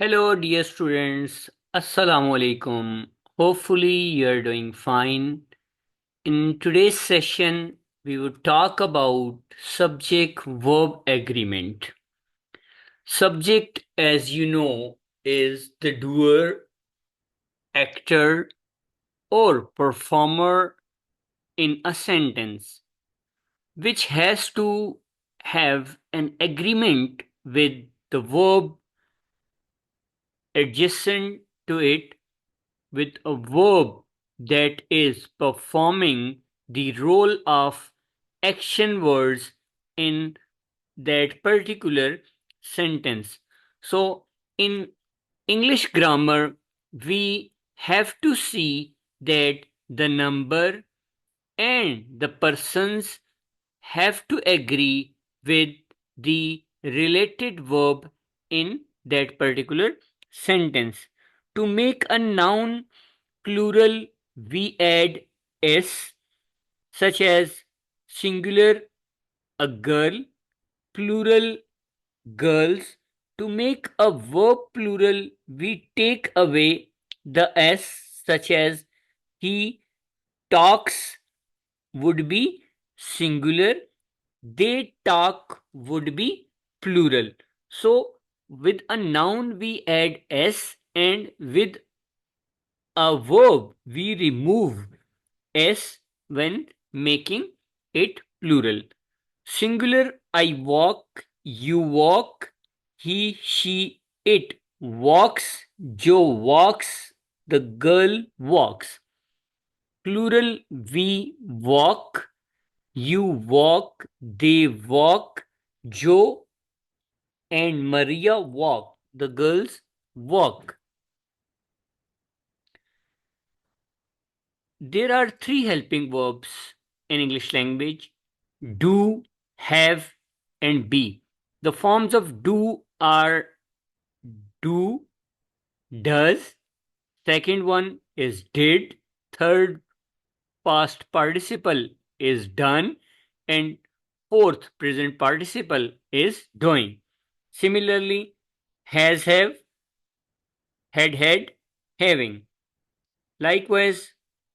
Hello, dear students. Assalamu alaikum. Hopefully, you're doing fine. In today's session, we will talk about subject verb agreement. Subject, as you know, is the doer, actor, or performer in a sentence, which has to have an agreement with the verb adjacent to it with a verb that is performing the role of action words in that particular sentence. So, in English grammar, we have to see that the number and the persons have to agree with the related verb in that particular sentence. To make a noun plural, we add s, such as singular, a girl, plural, girls. To make a verb plural, we take away the s, such as he talks would be singular, they talk would be plural. So, with a noun, we add s, and with a verb, we remove s when making it plural. Singular, I walk, you walk, he, she, it walks, Joe walks, the girl walks. Plural, we walk, you walk, they walk, Joe and Maria walk, the girls walk. There are three helping verbs in English language: do, have, and be. The forms of do are do, does, second one is did, third past participle is done, and fourth present participle is doing. Similarly, has, have, had, having. Likewise,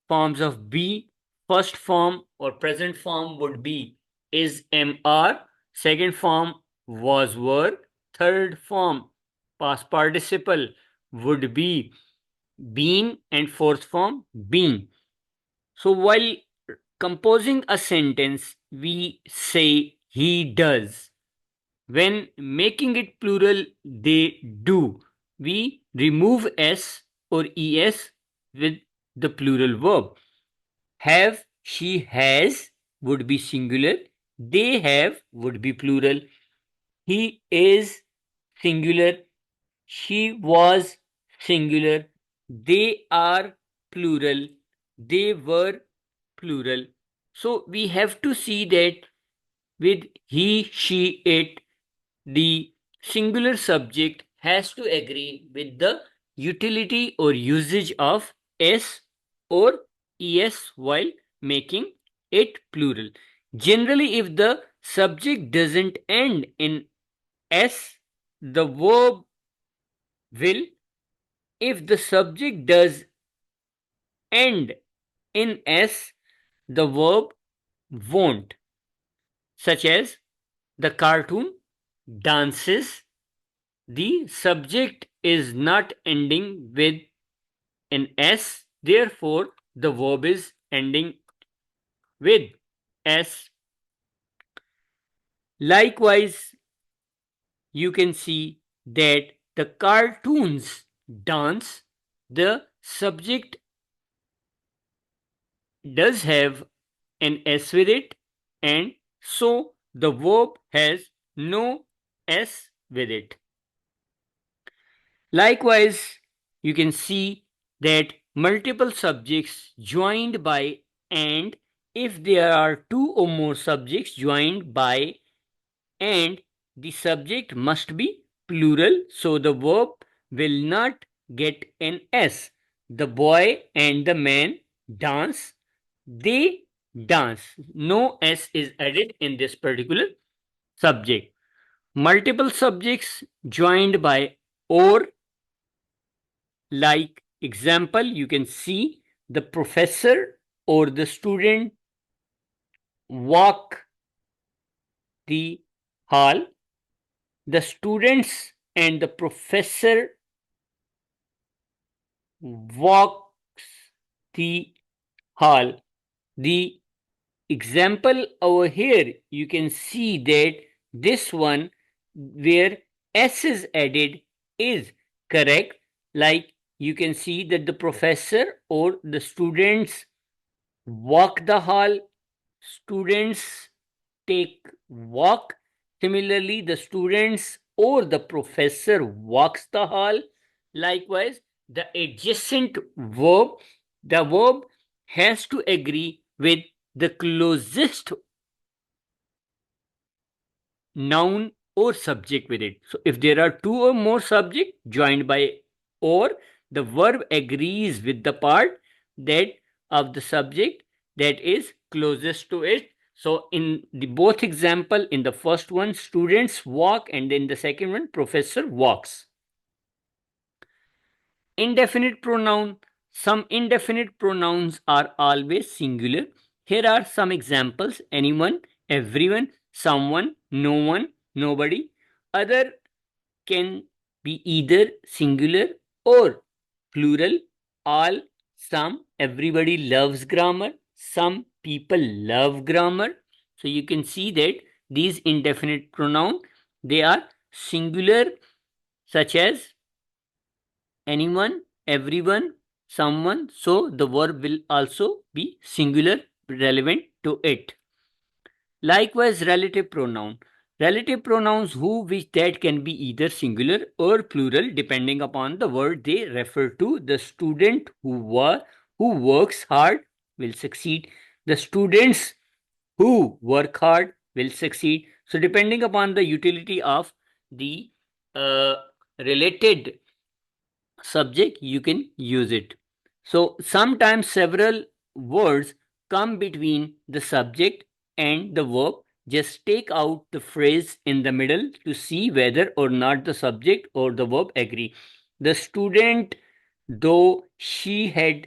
forms of be, first form or present form would be is, am, are, second form was, were, third form past participle would be been, and fourth form been. So while composing a sentence, we say he does. When making it plural, they do. We remove s or es with the plural verb. Have, she has would be singular. They have would be plural. He is singular. She was singular. They are plural. They were plural. So we have to see that with he, she, it, the singular subject has to agree with the utility or usage of s or es while making it plural. Generally, if the subject doesn't end in s, the verb will. If the subject does end in s, the verb won't, such as the cartoon dances. The subject is not ending with an S, therefore, the verb is ending with S. Likewise, you can see that the cartoons dance, the subject does have an S with it, and so the verb has no S with it. Likewise, you can see that multiple subjects joined by and, if there are two or more subjects joined by and, the subject must be plural, so the verb will not get an S. The boy and the man dance, they dance. No S is added in this particular subject. Multiple subjects joined by or Like example, you can see the professor or the student walk the hall. The students and the professor walks the hall. The example over here, you can see that this one where S is added is correct. Like you can see that the professor or the students walk the hall, students take walk. Similarly, the students or the professor walks the hall. Likewise, the adjacent verb, the verb has to agree with the closest noun or subject with it. So if there are two or more subject joined by or, the verb agrees with the part that of the subject that is closest to it. So in the both example, in the first one students walk and then the second one professor walks. Indefinite pronoun. Some indefinite pronouns are always singular. Here are some examples: anyone, everyone, someone, no one, nobody. Other can be either singular or plural. All, some, everybody loves grammar. Some people love grammar. So you can see that these indefinite pronoun, they are singular, such as anyone, everyone, someone. So the verb will also be singular relevant to it. Likewise, relative pronoun. Relative pronouns who which that can be either singular or plural depending upon the word they refer to. The student who works hard will succeed. The students who work hard will succeed. So depending upon the utility of the related subject, you can use it. So sometimes several words come between the subject and the verb. Just take out the phrase in the middle to see whether or not the subject or the verb agree. The student, though she had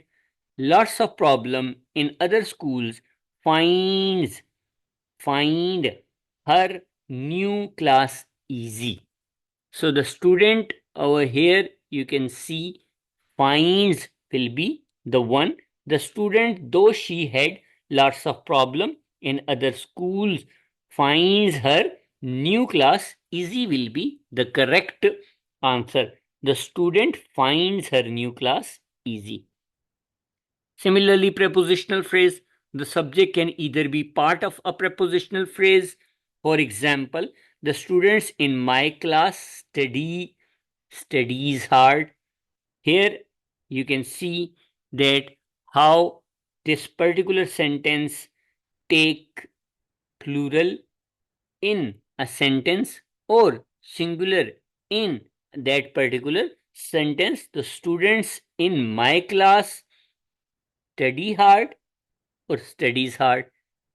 lots of problem in other schools, finds find her new class easy. So the student over here, you can see finds will be the one. The student, though she had lots of problem in other schools, finds her new class easy will be the correct answer. The student finds her new class easy. Similarly, prepositional phrase, the subject can either be part of a prepositional phrase. For example, the students in my class studies hard. Here you can see that how this particular sentence take plural in a sentence or singular in that particular sentence. The students in my class study hard or studies hard.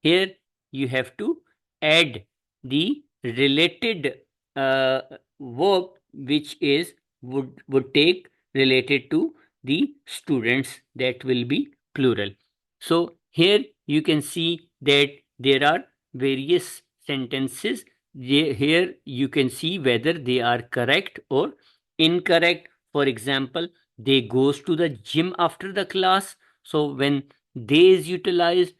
Here you have to add the related verb which is would take related to the students, that will be plural. So here you can see that there are various sentences. Here you can see whether they are correct or incorrect. For example, they goes to the gym after the class. So when they is utilized,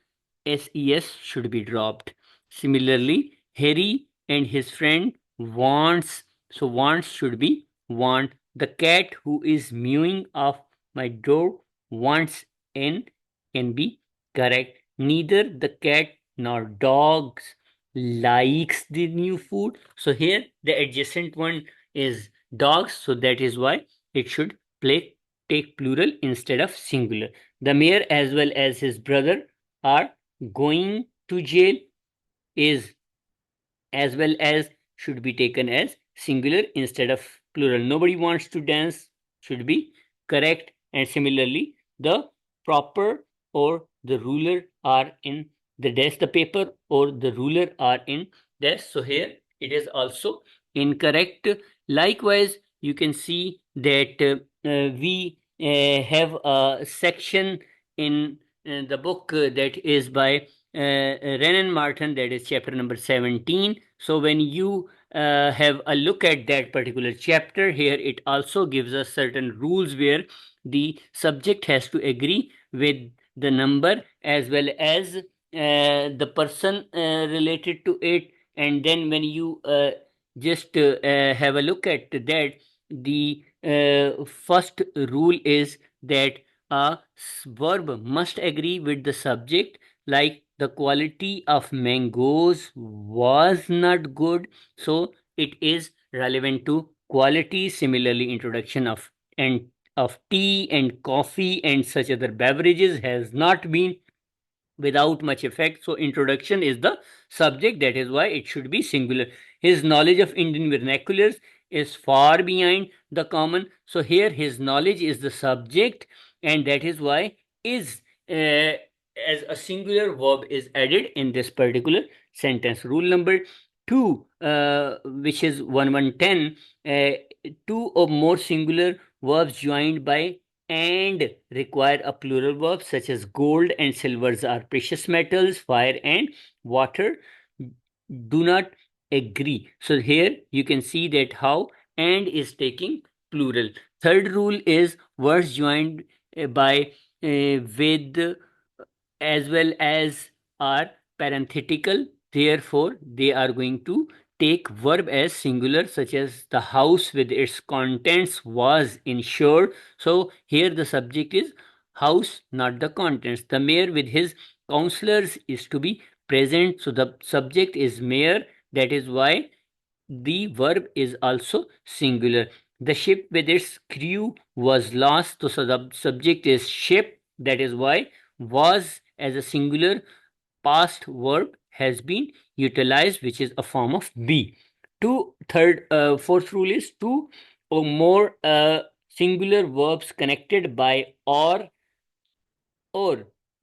ses should be dropped. Similarly, Harry and his friend wants, so wants should be want. The cat who is mewing off my door wants in can be correct. Neither the cat nor dogs likes the new food. So here the adjacent one is dogs, so that is why it should take plural instead of singular. The mayor as well as his brother are going to jail is as well as should be taken as singular instead of plural. Nobody wants to dance should be correct. And similarly, the proper or the ruler are in the desk, the paper or the ruler are in desk. So here it is also incorrect. Likewise, you can see that we have a section in the book that is by Renan Martin, that is chapter number 17. So when you have a look at that particular chapter, here it also gives us certain rules where the subject has to agree with the number as well as the person related to it. And then when you just have a look at that, the first rule is that a verb must agree with the subject, like the quality of mangoes was not good, so it is relevant to quality. Similarly, introduction of tea and coffee and such other beverages has not been without much effect. So introduction is the subject, that is why it should be singular. His knowledge of Indian vernaculars is far behind the common. So here his knowledge is the subject, and that is why is as a singular verb is added in this particular sentence. Rule number 2, which is 1110, two or more singular verbs joined by and require a plural verb, such as gold and silvers are precious metals, fire and water do not agree. So here you can see that how and is taking plural. Third rule is words joined by with as well as are parenthetical, therefore they are going to take verb as singular, such as the house with its contents was insured. So here the subject is house, not the contents. The mayor with his counselors is to be present, so the subject is mayor, that is why the verb is also singular. The ship with its crew was lost, so the subject is ship, that is why was as a singular past verb has been utilized, which is a form of be. Fourth rule is two or more singular verbs connected by or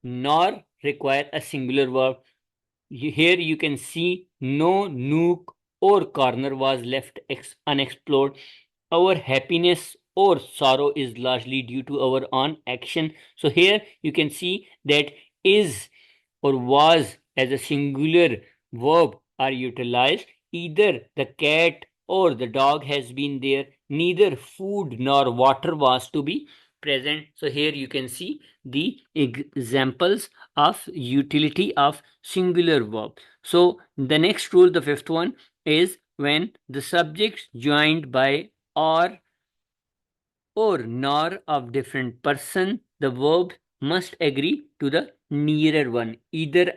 nor require a singular verb. Here you can see no nook or corner was left unexplored. Our happiness or sorrow is largely due to our own action. So here you can see that is or was as a singular verb are utilized. Either the cat or the dog has been there, neither food nor water was to be present. So here you can see the examples of utility of singular verb. So the next rule, the fifth one, is when the subjects joined by or nor of different person, the verb must agree to the nearer one. Either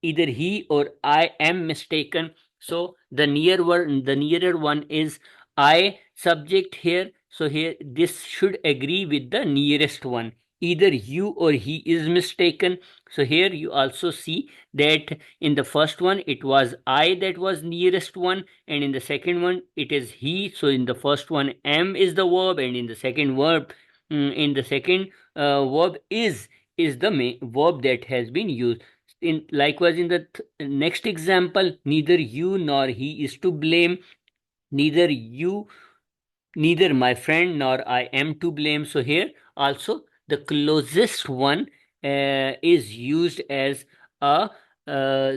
he or I am mistaken. So the nearer one is I subject here. So here this should agree with the nearest one. Either you or he is mistaken. So here you also see that in the first one it was I that was nearest one, and in the second one it is he. So in the first one am is the verb, and in the second verb is the verb that has been used. In likewise in the next example, neither you nor he is to blame, neither you neither my friend nor I am to blame. So here also the closest one is used as a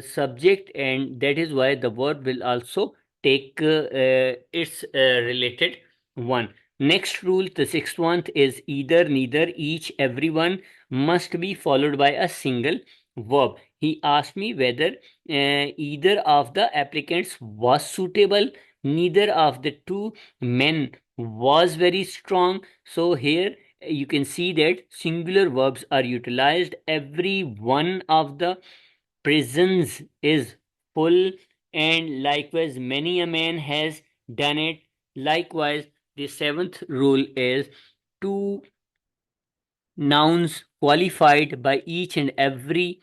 subject, and that is why the verb will also take its related one. Next rule, the sixth one, is either, neither, each, everyone must be followed by a single verb. He asked me whether either of the applicants was suitable. Neither of the two men was very strong. So here you can see that singular verbs are utilized. Every one of the prisons is full, and likewise many a man has done it. Likewise, the seventh rule is two nouns qualified by each and every,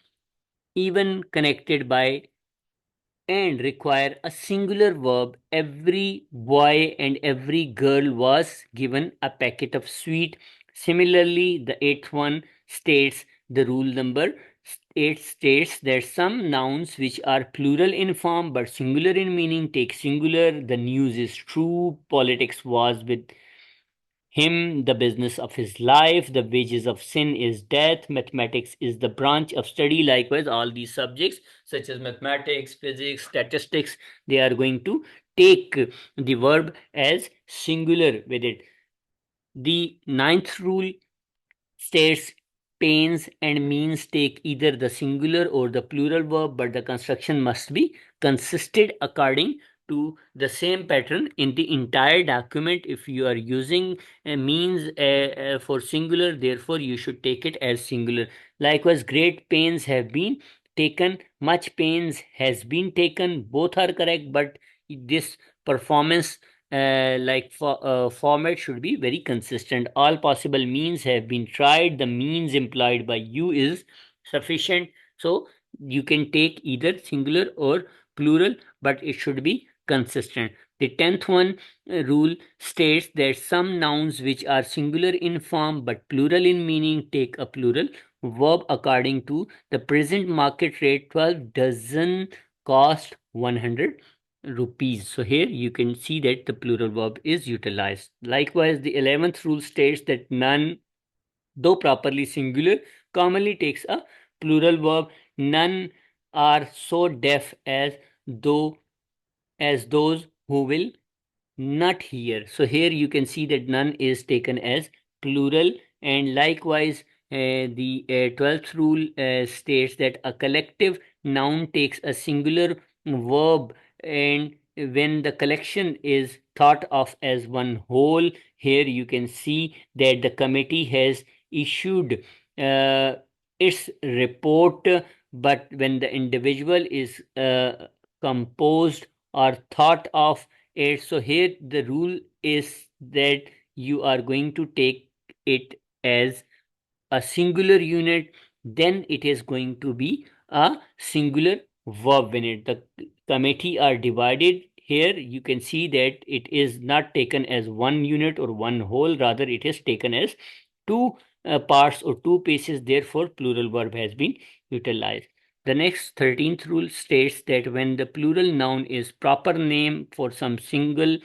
even connected by and require a singular verb. Every boy and every girl was given a packet of sweet. Similarly, the eighth one states the rule number 8 states that some nouns which are plural in form but singular in meaning take singular. The news is true. Politics was with him the business of his life, the wages of sin is death, mathematics is the branch of study. Likewise, all these subjects such as mathematics, physics, statistics, they are going to take the verb as singular with it. The ninth rule states pains and means take either the singular or the plural verb, but the construction must be consisted according to the same pattern in the entire document. If you are using a means for singular, therefore you should take it as singular. Likewise, great pains have been taken, much pains has been taken, both are correct, but this performance format should be very consistent. All possible means have been tried. The means implied by you is sufficient. So you can take either singular or plural, but it should be consistent. The 10th one rule states that some nouns which are singular in form but plural in meaning take a plural verb according to the present market rate. 12 dozen cost 100 rupees. So here you can see that the plural verb is utilized. Likewise, the 11th rule states that none, though properly singular, commonly takes a plural verb. None are so deaf as those who will not here. So here you can see that none is taken as plural, and likewise the 12th rule states that a collective noun takes a singular verb, and when the collection is thought of as one whole. Here you can see that the committee has issued uh, its report, but when the individual is composed or thought of it. So here the rule is that you are going to take it as a singular unit, then it is going to be a singular verb unit. The committee are divided. Here you can see that it is not taken as one unit or one whole, rather it is taken as two parts or two pieces. Therefore, plural verb has been utilized. The next 13th rule states that when the plural noun is proper name for some single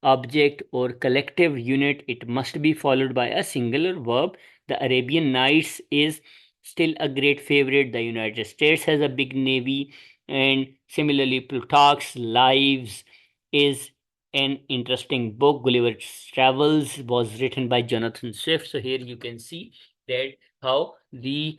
object or collective unit, it must be followed by a singular verb. The Arabian Nights is still a great favorite. The United States has a big navy, and similarly, Plutarch's Lives is an interesting book. Gulliver's Travels was written by Jonathan Swift. So here you can see that how the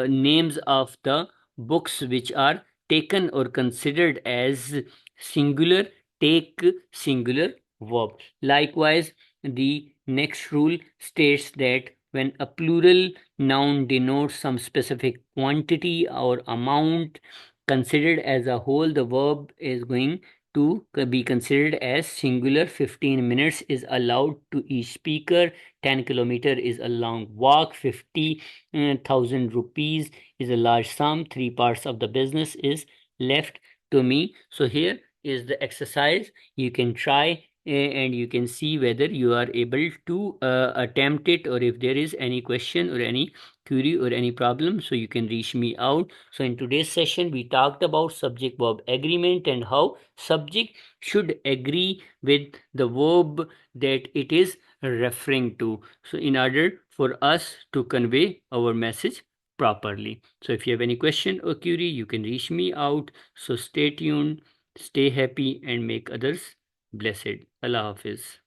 names of the books which are taken or considered as singular take singular verb. Likewise, the next rule states that when a plural noun denotes some specific quantity or amount considered as a whole, the verb is going to be considered as singular. 15 minutes is allowed to each speaker. 10 kilometer is a long walk. 50,000 rupees is a large sum. Three parts of the business is left to me. So here is the exercise. You can try and you can see whether you are able to attempt it, or if there is any question or any query or any problem, so you can reach me out. So in today's session we talked about subject verb agreement and how subject should agree with the verb that it is referring to, so in order for us to convey our message properly. So if you have any question or query, you can reach me out. So stay tuned, stay happy, and make others blessed. Allah Hafiz.